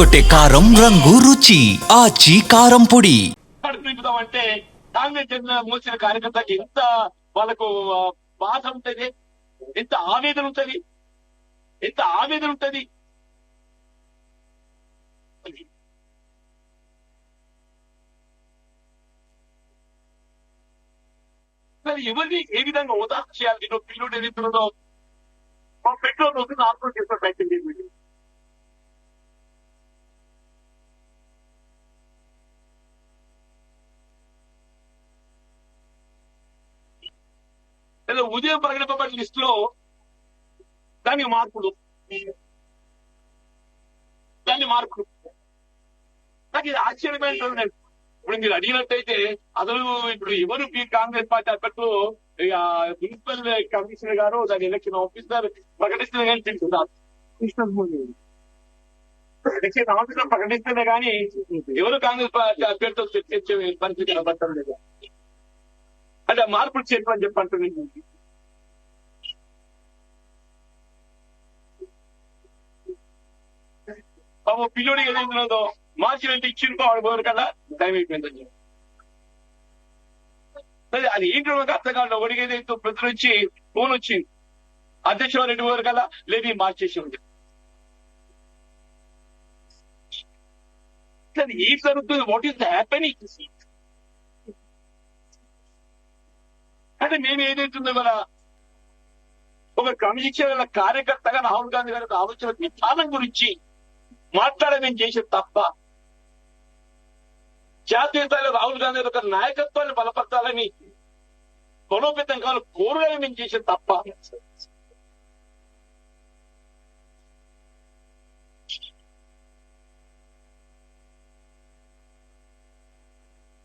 తెరకొట్టే కారం రంగు రుచి ఆచి కారం పొడి. అంటే కాంగ్రెస్ చెందిన మోసిన కార్యకర్తకి ఎంత వాళ్ళకు బాధ ఉంటది, ఎంత ఆవేదన ఉంటది, ఎంత ఆవేదన ఉంటది. మరి ఎవరిని ఏ విధంగా ఓదార్పు చేయాలి? పిల్లుడు ఎదుగుతుందో మా పెట్రోల్ రోజు ఆత్మహత్య చేసిన ప్రయత్నం చేయండి. ఉదయం ప్రకటింపబడిన లిస్ట్ లో దాని మార్పులు నాకు ఇది ఆశ్చర్యమైన. ఇప్పుడు మీరు అడిగినట్టయితే అసలు ఇప్పుడు ఎవరు కాంగ్రెస్ పార్టీ అప్పట్లో మున్సిపల్ కమిషనర్ గారు దాని ఎలక్షన్ ఆఫీసర్ ప్రకటిస్తున్నా కానీ తెలుసున్నారు. ఎలక్షన్ ఆఫీసర్ ప్రకటిస్తేనే కానీ ఎవరు కాంగ్రెస్ పార్టీ అభ్యర్థులు చర్చించే పరిస్థితి కనబడతారు లేదా అంటే మార్పులు చేయమని చెప్పంటున్నాను. బాబు పిల్లోడికి ఏదైతుందో మార్చి వెంట ఇచ్చిన వాడు కదా టైం అయిపోయిందని చెప్పి అది ఏంటో అర్థం కాదు. ఒకటికి ఏదైతే ప్రతి నుంచి ఫోన్ వచ్చింది అధ్యక్షుడు రెడ్డి వారు కదా లేదు మార్చేసి ఉంది. ఏం జరుగుతుంది? What is the happening? అంటే మేము ఏదైతుందో కదా ఒక క్రమశిక్షణ కార్యకర్తగా రాహుల్ గాంధీ గారి ఆలోచన విధానం గురించి మాట్లాడమని చేసే తప్ప జాతీయ స్థాయిలో రాహుల్ గాంధీ గారి ఒక నాయకత్వాన్ని బలపరచాలని బలోపేతం కావాలి కోరలని మేము చేసే తప్ప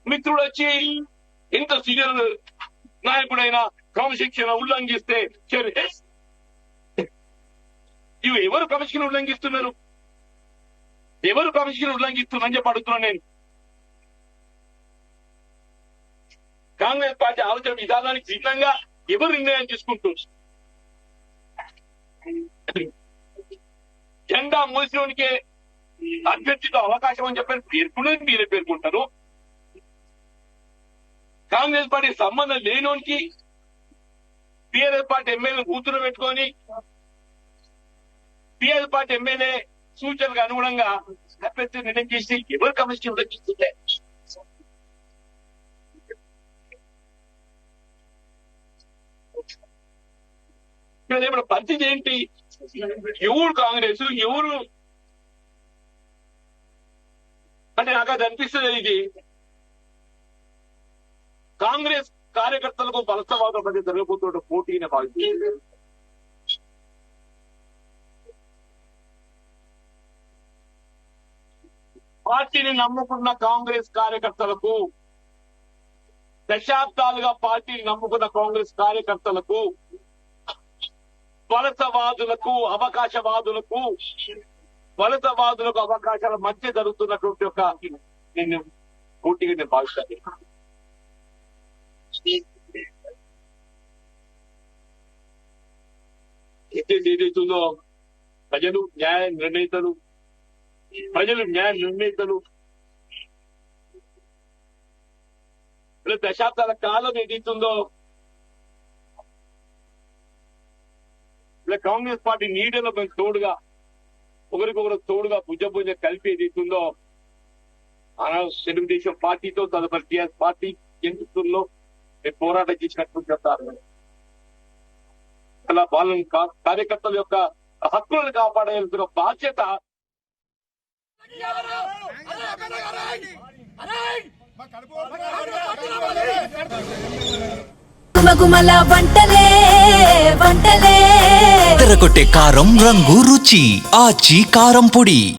మిత్రుడు వచ్చి ఎంత సీనియర్ నాయకుడైనా క్రమశిక్షణ ఉల్లంఘిస్తే ఇవి ఎవరు క్రమశిక్షణ ఉల్లంఘిస్తున్నారు? ఎవరు క్రమశిక్షణ ఉల్లంఘిస్తున్నారని చెప్పి అడుగుతున్నాను నేను. కాంగ్రెస్ పార్టీ ఆలోచన విధానానికి భిన్నంగా ఎవరు నిర్ణయం తీసుకుంటున్నారు? జెండా మోసినోనికే అభ్యర్థితో అవకాశం అని చెప్పని పేర్కొనేది మీరే పేర్కొంటారు. కాంగ్రెస్ పార్టీ సంబంధం లేనోనికి టీఆర్ఎస్ పార్టీ ఎమ్మెల్యే కూతురు పెట్టుకొని టీఆర్ఎస్ పార్టీ ఎమ్మెల్యే సూచనలకు అనుగుణంగా అభ్యర్థి నిర్ణయం చేసి ఎవరు కమిషన్ ఉల్లంఘిస్తుంటే ఇప్పుడు పరిస్థితి ఏంటి? ఎవరు కాంగ్రెస్ ఎవరు అంటే నాకు అది అనిపిస్తుంది. ఇది కాంగ్రెస్ కార్యకర్తలకు బలసవాదం మధ్య జరగబోతున్న పోటీని భావిస్తుంది. పార్టీని నమ్ముకున్న కాంగ్రెస్ కార్యకర్తలకు, దశాబ్దాలుగా పార్టీని నమ్ముకున్న కాంగ్రెస్ కార్యకర్తలకు, వలసవాదులకు అవకాశాల మధ్య జరుగుతున్నటువంటి ఒక నేను పోటీగా నేను భావిస్తాను. ఏదైతుందో ప్రజలు న్యాయ నిర్ణయితలు దశాబ్దాల కాలం ఏదైతుందో కాంగ్రెస్ పార్టీ నీడలో మేము తోడుగా ఒకరికొకరు తోడుగా భుజ కలిపి ఏదైతుందో తెలుగుదేశం పార్టీతో తదుపరి టీఆర్ఎస్ పార్టీ ఎందుకుల్లో పోరాటం చేసినట్టు చెప్తారు. అలా వాళ్ళని కార్యకర్తల యొక్క హక్కులను కాపాడాల్సిన బాధ్యత తెరకొట్టే కారం రంగు రుచి ఆచి కారం పొడి.